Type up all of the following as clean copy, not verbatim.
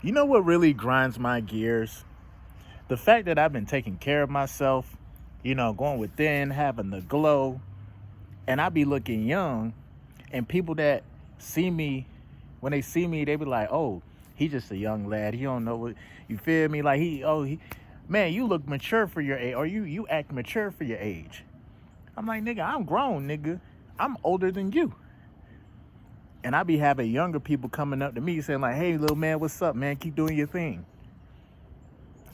You know what really grinds my gears? The fact that I've been taking care of myself, going within, having the glow, and I be looking young, and people that see me, when they see me, they be like, "Oh, he just a young lad. He don't know what." You feel me? Like man, you look mature for your age, or you act mature for your age. I'm like, nigga, I'm grown, nigga. I'm older than you. And I be having younger people coming up to me saying like, "Hey, little man, what's up, man? Keep doing your thing."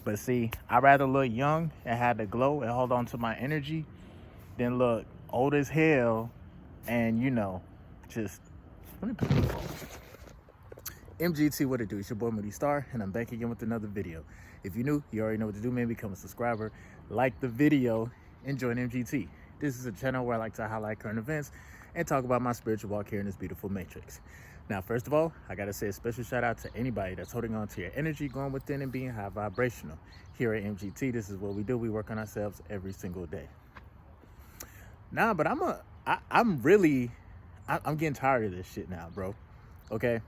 But see, I'd rather look young and have the glow and hold on to my energy than look old as hell and, just let me put the phone. MGT, what it do? It's your boy Moody Starr, and I'm back again with another video. If you're new, you already know what to do, man. Become a subscriber, like the video, and join MGT. This is a channel where I like to highlight current events and talk about my spiritual walk here in this beautiful matrix. Now, first of all, I gotta say a special shout out to anybody that's holding on to your energy, going within and being high vibrational. Here at MGT, this is what we do. We work on ourselves every single day. Nah, but I'm getting tired of this shit now, bro. Okay?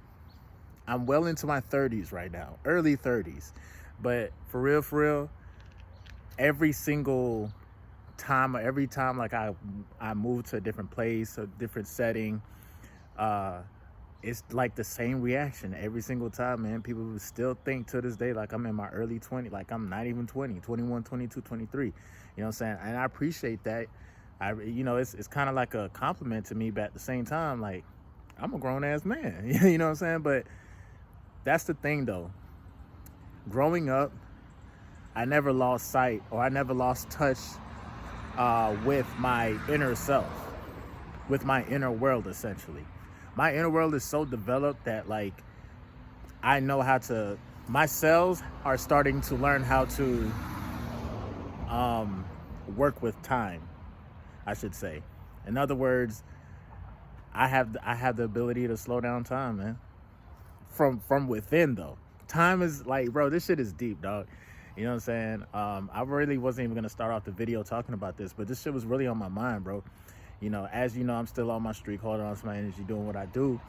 I'm well into my 30s right now, early 30s. But for real, every single time, or every time like I move to a different place, a different setting, it's like the same reaction every single time, man. People still think to this day like I'm in my early 20s, like I'm not even 20, 21, 22, 23. You know what I'm saying? And I appreciate that. It's kind of like a compliment to me, but at the same time, like, I'm a grown ass man. You know what I'm saying? But that's the thing though. Growing up, I never lost sight, or I never lost touch with my inner self, with my inner world, essentially. My inner world is so developed that, like, I know how to, my cells are starting to learn how to work with time, I should say. In other words, I have the ability to slow down time, man. From within though. Time is like, bro, this shit is deep, dog. You know what I'm saying? I really wasn't even gonna start off the video talking about this, but this shit was really on my mind, bro. As you know, I'm still on my streak, holding on to my energy, doing what I do.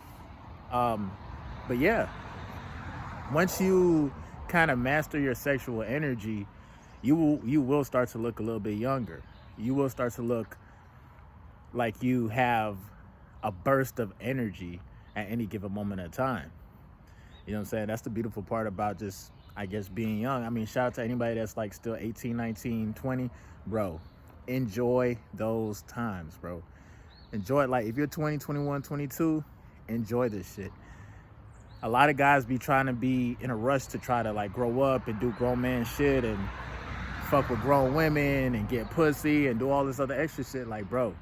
But yeah, once you kind of master your sexual energy, you will start to look a little bit younger. You will start to look like you have a burst of energy at any given moment in time. You know what I'm saying? That's the beautiful part about just, I guess, being young. I mean, shout out to anybody that's like still 18, 19, 20. Bro, enjoy those times, bro. Enjoy it. Like, if you're 20, 21, 22, enjoy this shit. A lot of guys be trying to be in a rush to try to like grow up and do grown man shit and fuck with grown women and get pussy and do all this other extra shit. Like, bro,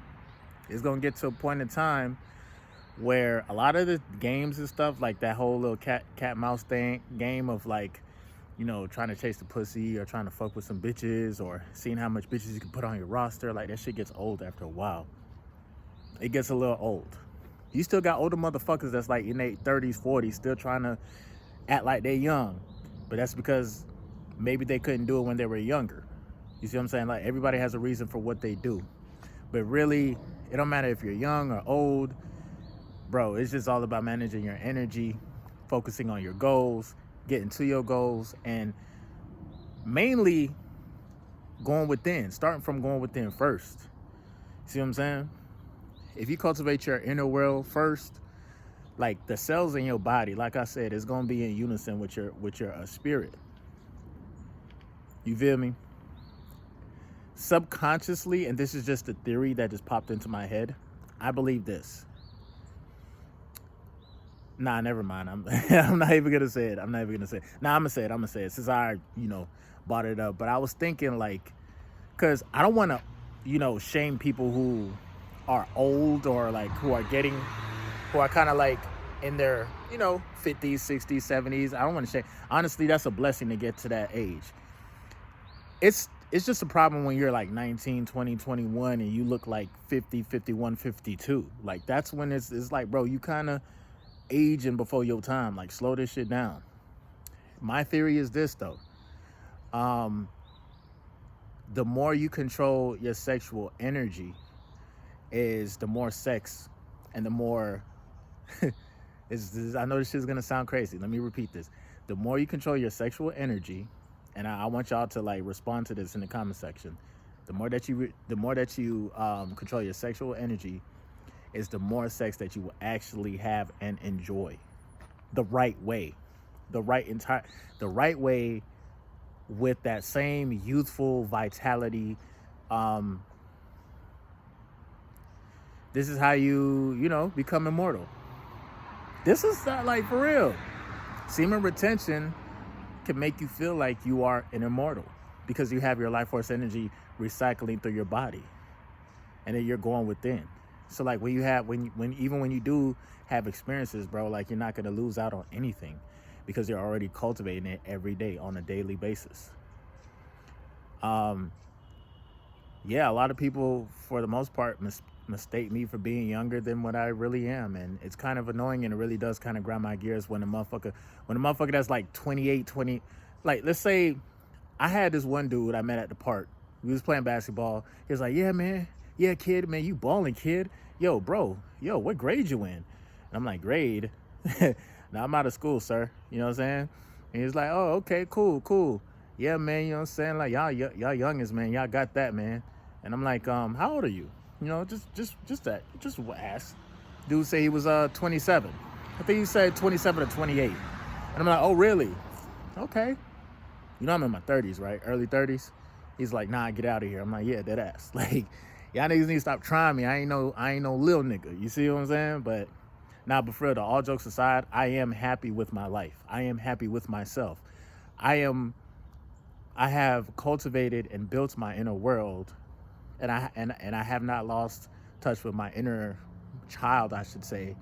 it's gonna get to a point in time where a lot of the games and stuff, like that whole little cat mouse thing game of like, trying to chase the pussy or trying to fuck with some bitches or seeing how much bitches you can put on your roster, like that shit gets old after a while. It gets a little old. You still got older motherfuckers that's like in their 30s, 40s, still trying to act like they're young, but that's because maybe they couldn't do it when they were younger. You see what I'm saying? Like, everybody has a reason for what they do, but really, it don't matter if you're young or old. Bro, it's just all about managing your energy, focusing on your goals, getting to your goals, and mainly starting from going within first. See what I'm saying? If you cultivate your inner world first, like the cells in your body, like I said, it's gonna be in unison with your spirit. You feel me? Subconsciously, and this is just a theory that just popped into my head, I believe this. Nah, never mind. I'm not even gonna say it. I'm not even gonna say it. Nah, I'm gonna say it since I, brought it up. But I was thinking, like, cause I don't wanna, shame people who are old, or like who are kind of like in their, 50s, 60s, 70s. I don't want to shame. Honestly, that's a blessing to get to that age. It's just a problem when you're like 19, 20, 21 and you look like 50, 51, 52. Like, that's when it's like, bro, you kind of aging before your time. Like, slow this shit down. My theory is this though. The more you control your sexual energy, is the more sex and the more I know this shit's gonna sound crazy. Let me repeat this. The more you control your sexual energy, and I want y'all to like respond to this in the comment section. The more that you control your sexual energy, is the more sex that you will actually have and enjoy, the right way, the right way, with that same youthful vitality. This is how you become immortal. This is not like for real. Semen retention can make you feel like you are an immortal because you have your life force energy recycling through your body, and then you're going within. So like when you do have experiences, bro, like you're not gonna lose out on anything because you're already cultivating it every day on a daily basis. Yeah, a lot of people, for the most part, mistake me for being younger than what I really am, and it's kind of annoying, and it really does kind of grind my gears when a motherfucker that's like 28, 20, like let's say I had this one dude I met at the park. We was playing basketball. He was like, "Yeah, man, yeah, kid, man, you balling, kid. Yo, bro, yo, what grade you in?" And I'm like, "Grade? Now I'm out of school, sir." You know what I'm saying? And he's like, "Oh, okay, cool. Yeah, man, you know what I'm saying? Like y'all youngins, man, y'all got that, man." And I'm like, "How old are you?" You know, just ask. Dude say he was 27. I think he said 27 or 28. And I'm like, "Oh, really? Okay." You know I'm in my 30s, right? Early 30s. He's like, "Nah, get out of here." I'm like, "Yeah, dead ass." Like, y'all niggas need to stop trying me. I ain't no little nigga. You see what I'm saying? But for real, all jokes aside, I am happy with my life. I am happy with myself. I have cultivated and built my inner world, and I have not lost touch with my inner child, I should say.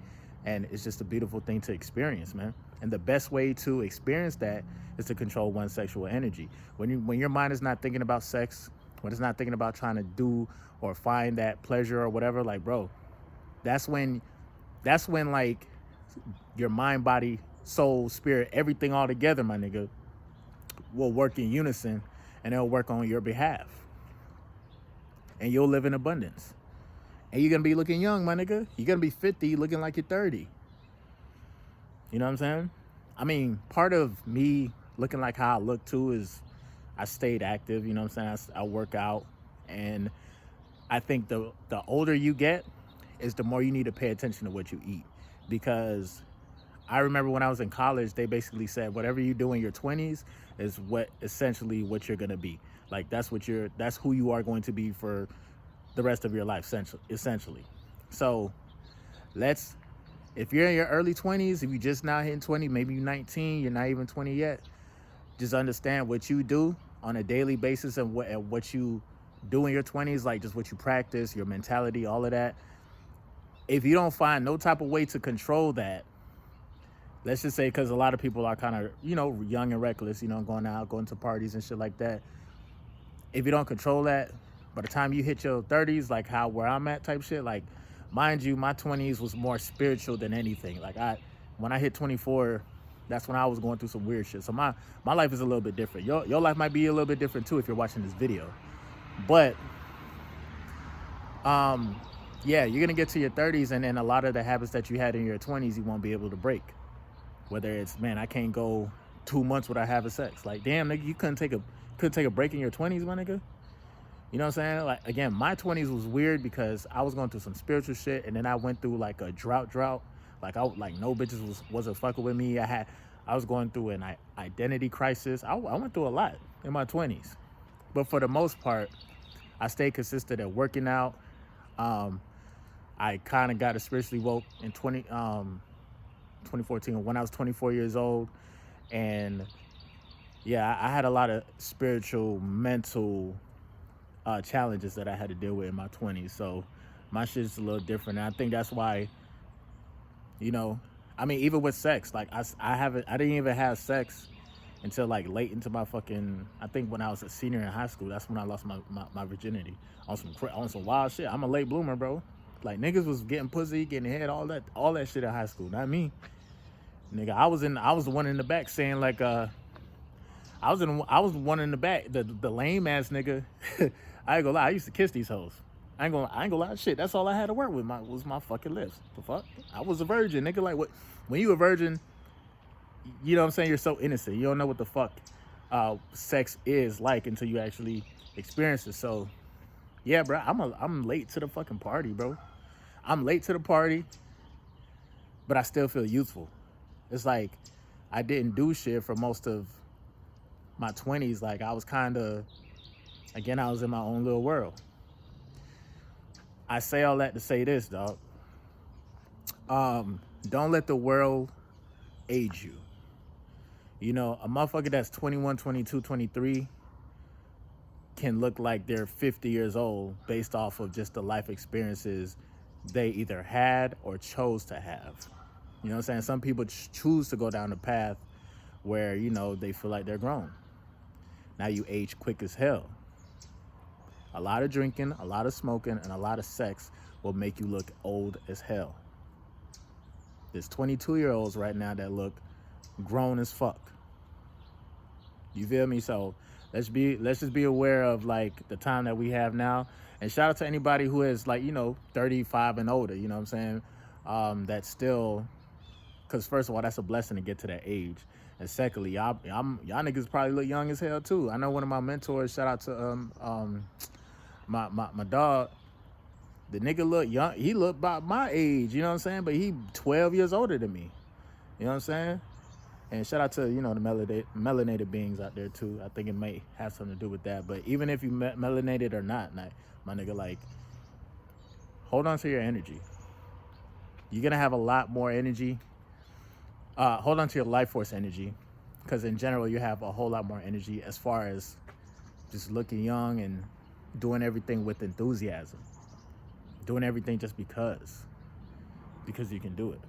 And it's just a beautiful thing to experience, man. And the best way to experience that is to control one's sexual energy. When your mind is not thinking about sex, when it's not thinking about trying to do or find that pleasure or whatever, like, bro, that's when like your mind, body, soul, spirit, everything all together, my nigga, will work in unison, and it'll work on your behalf. And you'll live in abundance. And you're gonna be looking young, my nigga. You're gonna be 50 looking like you're 30. You know what I'm saying? I mean, part of me looking like how I look too is I stayed active, you know what I'm saying? I work out. And I think the older you get is the more you need to pay attention to what you eat. Because I remember when I was in college, they basically said whatever you do in your 20s is essentially what you're gonna be. Like that's who you are going to be for the rest of your life, essentially. So if you're in your early 20s, if you just now hitting 20, maybe you're 19, you're not even 20 yet, just understand what you do on a daily basis and what you do in your 20s, like just what you practice, your mentality, all of that. If you don't find no type of way to control that, let's just say, because a lot of people are kind of, young and reckless, going to parties and shit like that. If you don't control that, by the time you hit your 30s, like where I'm at type shit, like, mind you, my 20s was more spiritual than anything. Like when I hit 24, that's when I was going through some weird shit. So my life is a little bit different. Your life might be a little bit different too if you're watching this video. But yeah, you're gonna get to your 30s, and then a lot of the habits that you had in your 20s, you won't be able to break. Whether it's, man, I can't go 2 months without having sex. Like, damn, nigga, you couldn't take a break in your 20s, my nigga. You know what I'm saying? Like, again, my 20s was weird because I was going through some spiritual shit, and then I went through like a drought. Like no bitches wasn't fucking with me. I was going through an identity crisis. I went through a lot in my 20s, but for the most part, I stayed consistent at working out. I kind of got spiritually woke in 2014 when I was 24 years old, and yeah, I had a lot of spiritual, mental challenges that I had to deal with in my 20s. So my shit's a little different, and I think that's why, I mean, even with sex, like I didn't even have sex until like late into my I think when I was a senior in high school. That's when I lost my virginity on some wild shit. I'm a late bloomer, bro. Like, niggas was getting pussy, getting head, all that shit in high school. Not me, nigga. I was the one in the back saying like, I was the one in the back, the lame ass nigga. I ain't gonna lie, I used to kiss these hoes. I ain't gonna lie, shit. That's all I had to work with. Was my fucking lips. The fuck? I was a virgin, nigga. Like what? When you a virgin, you know what I'm saying? You're so innocent. You don't know what the fuck sex is like until you actually experience it. So yeah, bro. I'm late to the fucking party, bro. I'm late to the party, but I still feel youthful. It's like I didn't do shit for most of my 20s. Like I was kind of, again, I was in my own little world. I say all that to say this, dog. Don't let the world age you. You know, a motherfucker that's 21, 22, 23 can look like they're 50 years old based off of just the life experiences they either had or chose to have. You know what I'm saying? Some people choose to go down the path where, you know, they feel like they're grown. Now you age quick as hell. A lot of drinking, a lot of smoking, and a lot of sex will make you look old as hell. There's 22-year-olds right now that look grown as fuck. You feel me? So let's just be aware of like the time that we have now. And shout out to anybody who is like, you know, 35 and older, you know what I'm saying? That's still, because first of all, that's a blessing to get to that age. And secondly, y'all niggas probably look young as hell too. I know one of my mentors, shout out to my dog, the nigga look young. He look about my age, you know what I'm saying? But he 12 years older than me. You know what I'm saying? And shout out to, you know, the melanated beings out there too. I think it may have something to do with that. But even if you melanated or not, my nigga, like, hold on to your energy. You're gonna have a lot more energy. Hold on to your life force energy, because in general you have a whole lot more energy as far as just looking young and doing everything with enthusiasm, doing everything just because you can do it.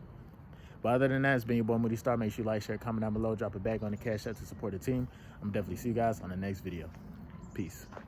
But other than that, it's been your boy Moody Starr. Make sure you like, share, comment down below, drop a bag on the cash app to support the team. I'm definitely see you guys on the next video. Peace.